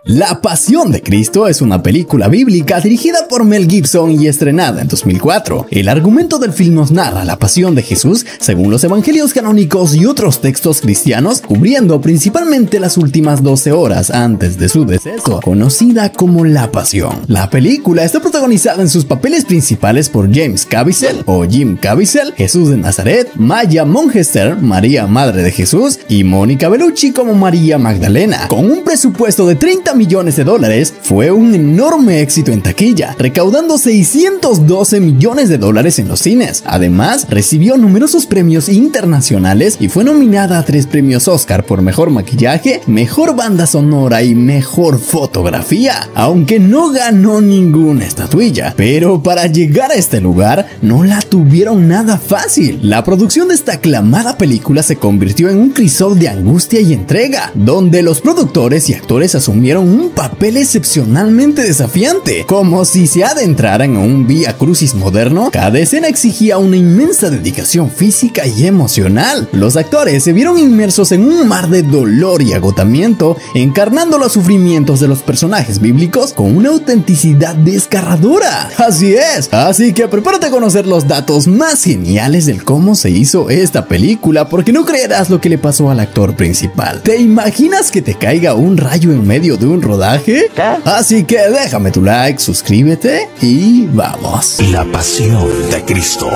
La Pasión de Cristo es una película bíblica dirigida por Mel Gibson y estrenada en 2004. El argumento del film nos narra la pasión de Jesús según los evangelios canónicos y otros textos cristianos, cubriendo principalmente las últimas 12 horas antes de su deceso, conocida como La Pasión. La película está protagonizada en sus papeles principales por James Caviezel o Jim Caviezel, Jesús de Nazaret, Maya Monchester, María Madre de Jesús y Mónica Bellucci como María Magdalena. Con un presupuesto de $30 millones, fue un enorme éxito en taquilla, recaudando $612 millones en los cines. Además, recibió numerosos premios internacionales y fue nominada a 3 premios Oscar por Mejor Maquillaje, Mejor Banda Sonora y Mejor Fotografía, aunque no ganó ninguna estatuilla. Pero para llegar a este lugar, no la tuvieron nada fácil. La producción de esta aclamada película se convirtió en un crisol de angustia y entrega, donde los productores y actores asumieron un papel excepcionalmente desafiante, como si se adentraran en un vía crucis moderno. Cada escena exigía una inmensa dedicación física y emocional. Los actores se vieron inmersos en un mar de dolor y agotamiento, encarnando los sufrimientos de los personajes bíblicos con una autenticidad desgarradora. Así es, así que prepárate a conocer los datos más geniales del cómo se hizo esta película, porque no creerás lo que le pasó al actor principal. ¿Te imaginas que te caiga un rayo en medio de un rodaje? Así que déjame tu like, suscríbete y vamos. La Pasión de Cristo.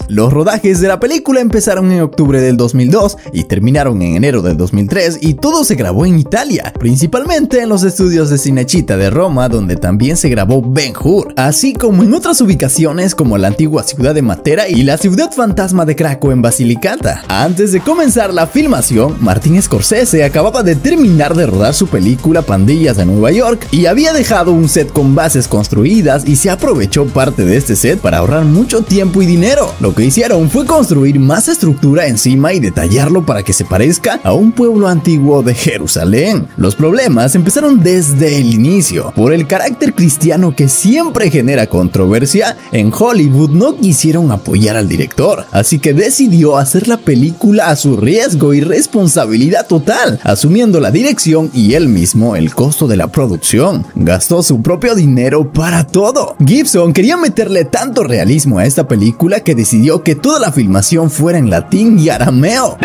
Los rodajes de la película empezaron en octubre del 2002 y terminaron en enero del 2003, y todo se grabó en Italia, principalmente en los estudios de Cinecittà de Roma, donde también se grabó Ben-Hur, así como en otras ubicaciones como la antigua ciudad de Matera y la ciudad fantasma de Krakow en Basilicata. Antes de comenzar la filmación, Martin Scorsese acababa de terminar de rodar su película Pandillas de Nueva York y había dejado un set con bases construidas, y se aprovechó parte de este set para ahorrar mucho tiempo y dinero. Lo que hicieron fue construir más estructura encima y detallarlo para que se parezca a un pueblo antiguo de Jerusalén. Los problemas empezaron desde el inicio. Por el carácter cristiano que siempre genera controversia, en Hollywood no quisieron apoyar al director, así que decidió hacer la película a su riesgo y responsabilidad total, asumiendo la dirección y él mismo el costo de la producción. Gastó su propio dinero para todo. Gibson quería meterle tanto realismo a esta película que decidió que toda la filmación fuera en latín y arameo.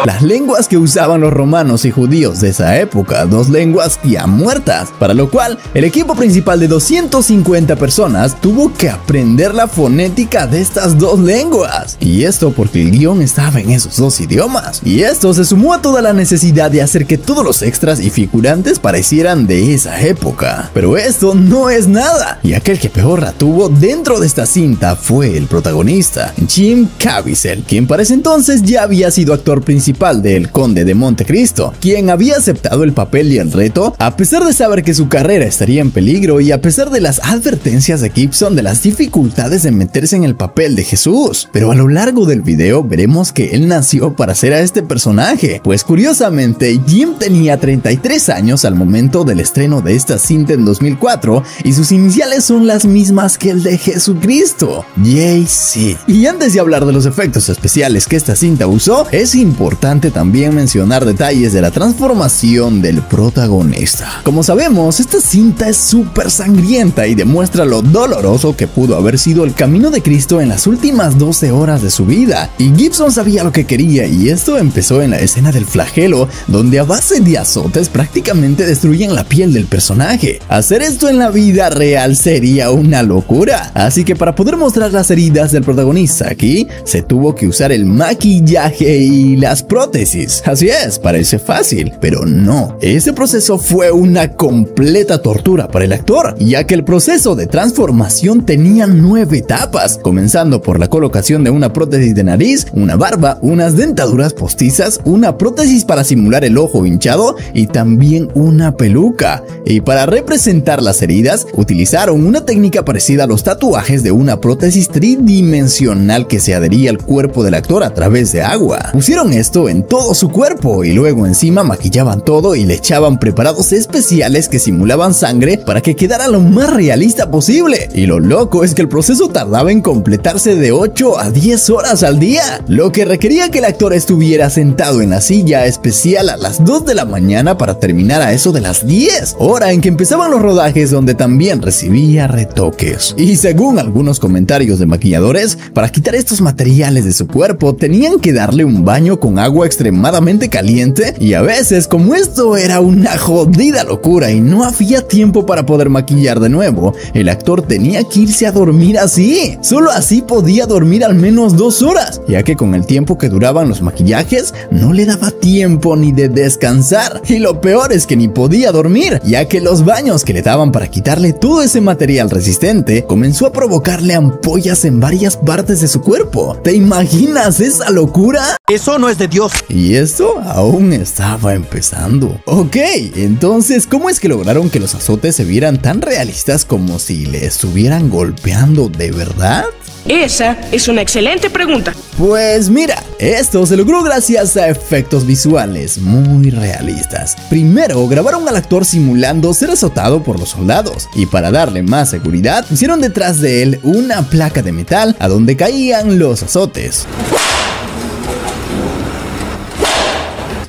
Las lenguas que usaban los romanos y judíos de esa época, 2 lenguas ya muertas, para lo cual el equipo principal de 250 personas tuvo que aprender la fonética de estas 2 lenguas. Y esto porque el guión estaba en esos 2 idiomas. Y esto se sumó a toda la necesidad de hacer que todos los extras y figurantes parecieran de esa época. Pero esto no es nada, y aquel que peor la tuvo dentro de esta cinta fue el protagonista, Jim Caviezel, quien para ese entonces ya había sido actor principal de El Conde de Montecristo, quien había aceptado el papel y el reto a pesar de saber que su carrera estaría en peligro y a pesar de las advertencias de Gibson de las dificultades de meterse en el papel de Jesús. Pero a lo largo del video veremos que él nació para ser a este personaje, pues curiosamente Jim tenía 33 años al momento del estreno de esta cinta en 2004 y sus iniciales son las mismas que el de Jesucristo, JC. Y antes de hablar de los efectos especiales que esta cinta usó, es importante también mencionar detalles de la transformación del protagonista. Como sabemos, esta cinta es súper sangrienta y demuestra lo doloroso que pudo haber sido el camino de Cristo en las últimas 12 horas de su vida, y Gibson sabía lo que quería, y esto empezó en la escena del flagelo, donde a base de azotes prácticamente destruyen la piel del personaje. Hacer esto en la vida real sería una locura, así que para poder mostrar las heridas del protagonista aquí, se tuvo que usar el maquillaje y las prótesis. Así es, parece fácil, pero no. Este proceso fue una completa tortura para el actor, ya que el proceso de transformación tenía 9 etapas, comenzando por la colocación de una prótesis de nariz, una barba, unas dentaduras postizas, una prótesis para simular el ojo hinchado y también una peluca. Y para representar las heridas, utilizaron una técnica parecida a los los tatuajes de una prótesis tridimensional que se adhería al cuerpo del actor a través de agua. Pusieron esto en todo su cuerpo y luego encima maquillaban todo y le echaban preparados especiales que simulaban sangre para que quedara lo más realista posible. Y lo loco es que el proceso tardaba en completarse de 8 a 10 horas al día, lo que requería que el actor estuviera sentado en la silla especial a las 2 de la mañana para terminar a eso de las 10, hora en que empezaban los rodajes, donde también recibía retoques. Y según algunos comentarios de maquilladores, para quitar estos materiales de su cuerpo tenían que darle un baño con agua extremadamente caliente, y a veces, como esto era una jodida locura y no había tiempo para poder maquillar de nuevo, el actor tenía que irse a dormir así. Solo así podía dormir al menos 2 horas, ya que con el tiempo que duraban los maquillajes no le daba tiempo ni de descansar. Y lo peor es que ni podía dormir, ya que los baños que le daban para quitarle todo ese material resistente comenzó a provocarle ampollas en varias partes de su cuerpo. ¿Te imaginas esa locura? Eso no es de Dios. Y esto aún estaba empezando. Ok, entonces, ¿cómo es que lograron que los azotes se vieran tan realistas como si le estuvieran golpeando de verdad? Esa es una excelente pregunta. Pues mira, esto se logró gracias a efectos visuales muy realistas. Primero, grabaron al actor simulando ser azotado por los soldados, y para darle más seguridad, pusieron detrás de él una placa de metal a donde caían los azotes,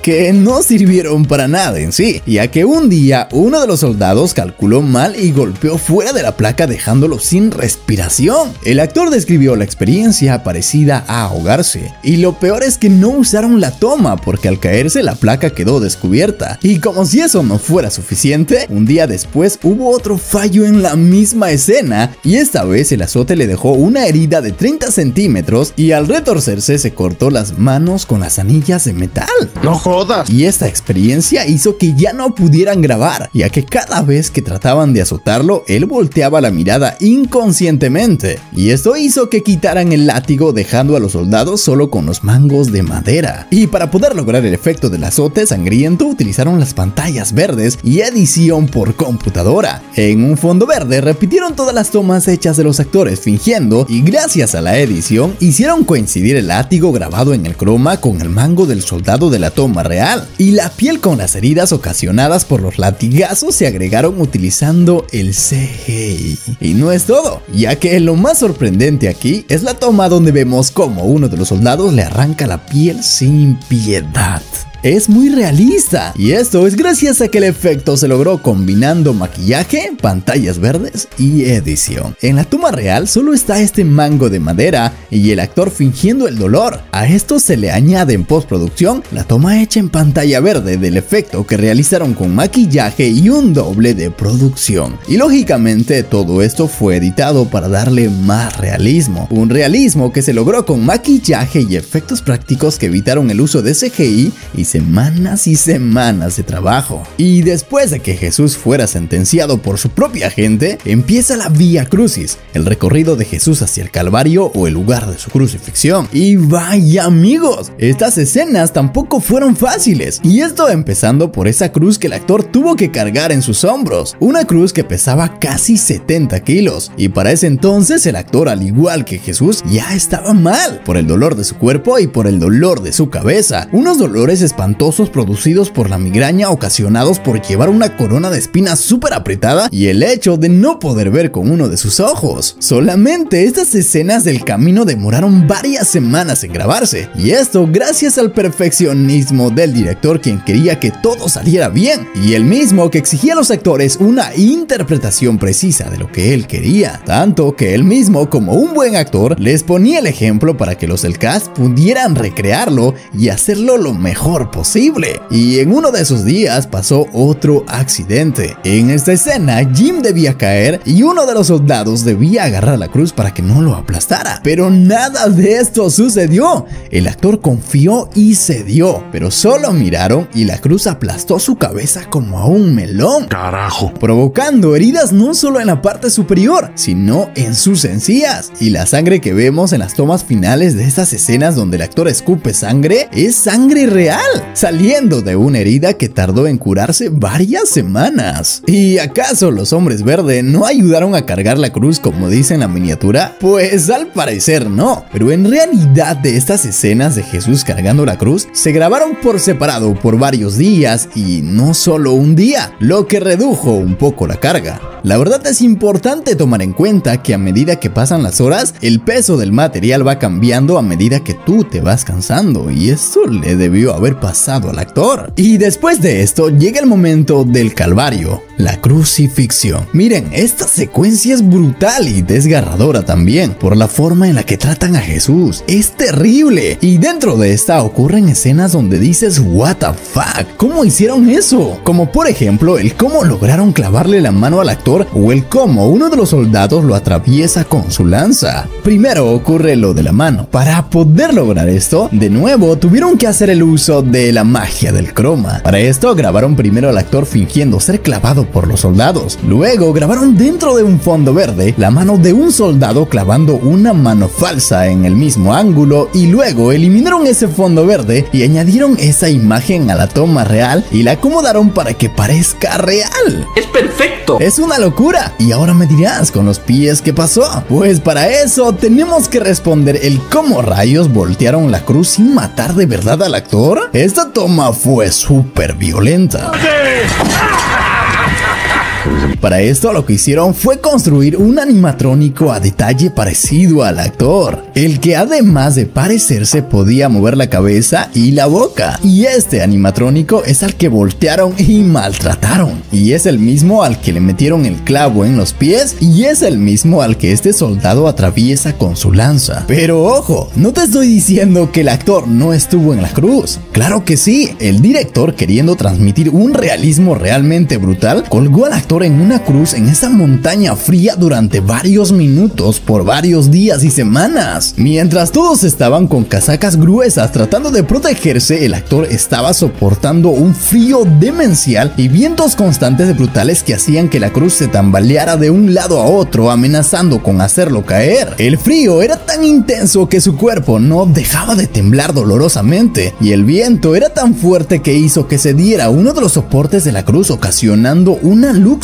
que no sirvieron para nada en sí, ya que un día uno de los soldados calculó mal y golpeó fuera de la placa dejándolo sin respiración. El actor describió la experiencia parecida a ahogarse, y lo peor es que no usaron la toma porque al caerse la placa quedó descubierta. Y como si eso no fuera suficiente, un día después hubo otro fallo en la misma escena, y esta vez el azote le dejó una herida de 30 centímetros y al retorcerse se cortó las manos con las anillas de metal. No jodas. Y esta experiencia hizo que ya no pudieran grabar, ya que cada vez que trataban de azotarlo, él volteaba la mirada inconscientemente. Y esto hizo que quitaran el látigo, dejando a los soldados solo con los mangos de madera. Y para poder lograr el efecto del azote sangriento, utilizaron las pantallas verdes y edición por computadora. En un fondo verde repitieron todas las tomas hechas de los actores fingiendo, y gracias a la edición hicieron coincidir el látigo grabado en el croma con el mango del soldado de la toma real, y la piel con las heridas ocasionadas por los latigazos se agregaron utilizando el CGI. Y no es todo, ya que lo más sorprendente aquí es la toma donde vemos cómo uno de los soldados le arranca la piel sin piedad. Es muy realista, y esto es gracias a que el efecto se logró combinando maquillaje, pantallas verdes y edición. En la toma real solo está este mango de madera y el actor fingiendo el dolor. A esto se le añade en postproducción la toma hecha en pantalla verde del efecto que realizaron con maquillaje y un doble de producción. Y lógicamente todo esto fue editado para darle más realismo, un realismo que se logró con maquillaje y efectos prácticos que evitaron el uso de CGI y semanas y semanas de trabajo. Y después de que Jesús fuera sentenciado por su propia gente, empieza la Vía Crucis, el recorrido de Jesús hacia el Calvario o el lugar de su crucifixión. Y vaya amigos, estas escenas tampoco fueron fáciles, y esto empezando por esa cruz que el actor tuvo que cargar en sus hombros, una cruz que pesaba casi 70 kilos, y para ese entonces el actor, al igual que Jesús, ya estaba mal, por el dolor de su cuerpo y por el dolor de su cabeza, unos dolores espantosos producidos por la migraña ocasionados por llevar una corona de espinas súper apretada y el hecho de no poder ver con uno de sus ojos. Solamente estas escenas del camino demoraron varias semanas en grabarse, y esto gracias al perfeccionismo del director, quien quería que todo saliera bien, y el mismo que exigía a los actores una interpretación precisa de lo que él quería, tanto que él mismo, como un buen actor, les ponía el ejemplo para que los del cast pudieran recrearlo y hacerlo lo mejor posible. Y en uno de esos días pasó otro accidente. En esta escena, Jim debía caer y uno de los soldados debía agarrar la cruz para que no lo aplastara, pero nada de esto sucedió. El actor confió y cedió, pero solo miraron y la cruz aplastó su cabeza como a un melón, Carajo. provocando heridas no solo en la parte superior, sino en sus encías. Y la sangre que vemos en las tomas finales de estas escenas donde el actor escupe sangre es sangre real. real, saliendo de una herida que tardó en curarse varias semanas. ¿Y acaso los hombres verde no ayudaron a cargar la cruz como dice en la miniatura? Pues al parecer no, pero en realidad de estas escenas de Jesús cargando la cruz se grabaron por separado por varios días y no solo un día, lo que redujo un poco la carga. La verdad es importante tomar en cuenta que a medida que pasan las horas, el peso del material va cambiando a medida que tú te vas cansando, y esto le debió haber pasado al actor. Y después de esto llega el momento del Calvario, la crucifixión. Miren, esta secuencia es brutal y desgarradora también, por la forma en la que tratan a Jesús. Es terrible, y dentro de esta ocurren escenas donde dices what the fuck, ¿cómo hicieron eso? Como por ejemplo el cómo lograron clavarle la mano al actor, o el cómo uno de los soldados lo atraviesa con su lanza. Primero ocurre lo de la mano. Para poder lograr esto, de nuevo tuvieron que hacer el uso de la magia del croma. Para esto grabaron primero al actor fingiendo ser clavado por los soldados. Luego grabaron dentro de un fondo verde la mano de un soldado clavando una mano falsa en el mismo ángulo, y luego eliminaron ese fondo verde y añadieron esa imagen a la toma real y la acomodaron para que parezca real. ¡Es perfecto! Es una locura. Y ahora me dirás, ¿con los pies qué pasó? Pues para eso tenemos que responder el cómo rayos voltearon la cruz sin matar de verdad al actor. Esta toma fue súper violenta. Para esto lo que hicieron fue construir un animatrónico a detalle parecido al actor, el que además de parecerse podía mover la cabeza y la boca. Y este animatrónico es al que voltearon y maltrataron, y es el mismo al que le metieron el clavo en los pies, y es el mismo al que este soldado atraviesa con su lanza. Pero ojo, no te estoy diciendo que el actor no estuvo en la cruz. Claro que sí, el director, queriendo transmitir un realismo realmente brutal, colgó al actor en una cruz en esa montaña fría durante varios minutos por varios días y semanas. Mientras todos estaban con casacas gruesas tratando de protegerse, el actor estaba soportando un frío demencial y vientos constantes brutales que hacían que la cruz se tambaleara de un lado a otro, amenazando con hacerlo caer. El frío era tan intenso que su cuerpo no dejaba de temblar dolorosamente, y el viento era tan fuerte que hizo que se diera uno de los soportes de la cruz, ocasionando una luxación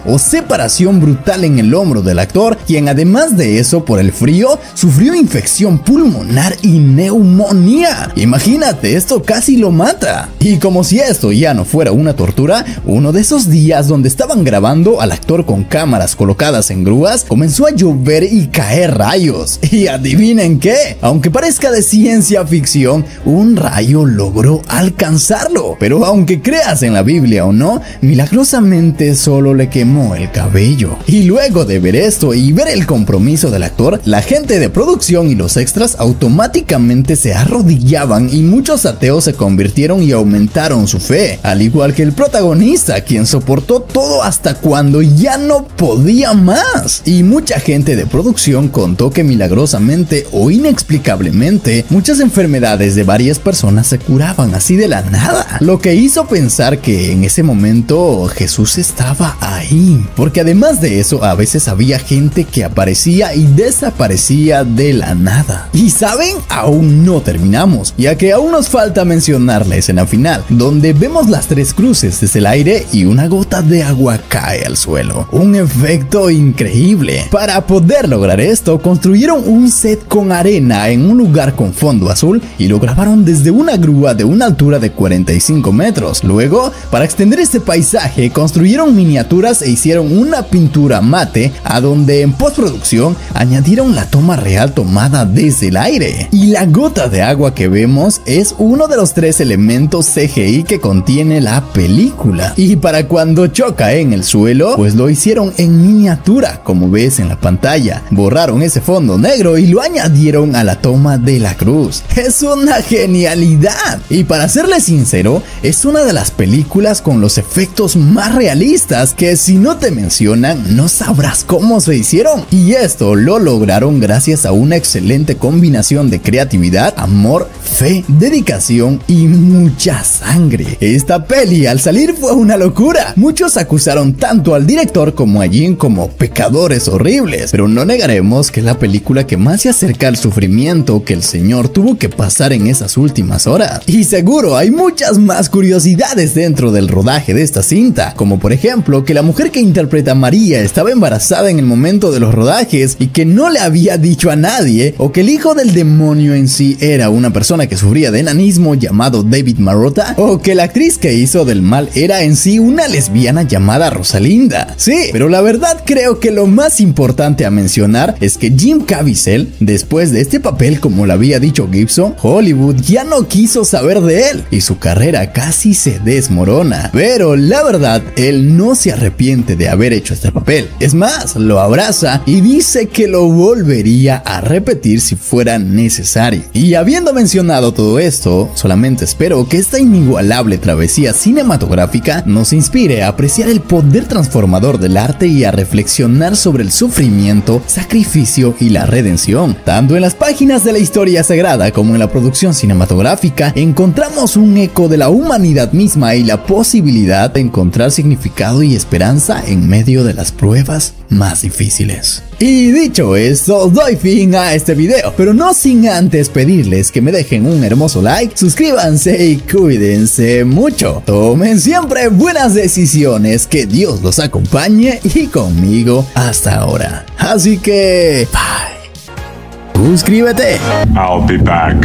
o separación brutal en el hombro del actor, quien además de eso, por el frío, sufrió infección pulmonar y neumonía. Imagínate, esto casi lo mata. Y como si esto ya no fuera una tortura, uno de esos días donde estaban grabando al actor con cámaras colocadas en grúas, comenzó a llover y caer rayos. Y adivinen qué, aunque parezca de ciencia ficción, un rayo logró alcanzarlo. Pero aunque creas en la Biblia o no, milagrosamente solo le quemó el cabello. Y luego de ver esto y ver el compromiso del actor, la gente de producción y los extras automáticamente se arrodillaban, y muchos ateos se convirtieron y aumentaron su fe, al igual que el protagonista, quien soportó todo hasta cuando ya no podía más. Y mucha gente de producción contó que milagrosamente o inexplicablemente muchas enfermedades de varias personas se curaban así de la nada, lo que hizo pensar que en ese momento Jesús estaba ahí, porque además de eso a veces había gente que aparecía y desaparecía de la nada. Y saben, aún no terminamos, ya que aún nos falta mencionar la escena final, donde vemos las tres cruces desde el aire y una gota de agua cae al suelo. Un efecto increíble. Para poder lograr esto, construyeron un set con arena en un lugar con fondo azul y lo grabaron desde una grúa de una altura de 45 metros. Luego, para extender este paisaje, construyeron miniaturas e hicieron una pintura mate, a donde en postproducción añadieron la toma real tomada desde el aire. Y la gota de agua que vemos es uno de los 3 elementos CGI que contiene la película. Y para cuando choca en el suelo, pues lo hicieron en miniatura, como ves en la pantalla. Borraron ese fondo negro y lo añadieron a la toma de la cruz. Es una genialidad. Y para serles sincero, es una de las películas con los efectos más realistas cosas que si no te mencionan no sabrás cómo se hicieron. Y esto lo lograron gracias a una excelente combinación de creatividad, amor, fe, dedicación y mucha sangre. Esta peli al salir fue una locura. Muchos acusaron tanto al director como a Jim como pecadores horribles, pero no negaremos que es la película que más se acerca al sufrimiento que el señor tuvo que pasar en esas últimas horas. Y seguro hay muchas más curiosidades dentro del rodaje de esta cinta, como por ejemplo que la mujer que interpreta a María estaba embarazada en el momento de los rodajes y que no le había dicho a nadie, o que el hijo del demonio en sí era una persona que sufría de enanismo llamado David Marotta, o que la actriz que hizo del mal era en sí una lesbiana llamada Rosalinda. Sí, pero la verdad creo que lo más importante a mencionar es que Jim Caviezel, después de este papel, como lo había dicho Gibson, Hollywood ya no quiso saber de él y su carrera casi se desmorona. Pero la verdad, él no se arrepiente de haber hecho este papel. Es más, lo abraza y dice que lo volvería a repetir si fuera necesario. Y habiendo mencionado todo esto, solamente espero que esta inigualable travesía cinematográfica nos inspire a apreciar el poder transformador del arte y a reflexionar sobre el sufrimiento, sacrificio y la redención. Tanto en las páginas de la historia sagrada como en la producción cinematográfica encontramos un eco de la humanidad misma y la posibilidad de encontrar significado y esperanza en medio de las pruebas más difíciles. Y dicho esto, doy fin a este video, pero no sin antes pedirles que me dejen un hermoso like, suscríbanse y cuídense mucho. Tomen siempre buenas decisiones, que Dios los acompañe y conmigo hasta ahora. Así que, bye. Suscríbete. I'll be back.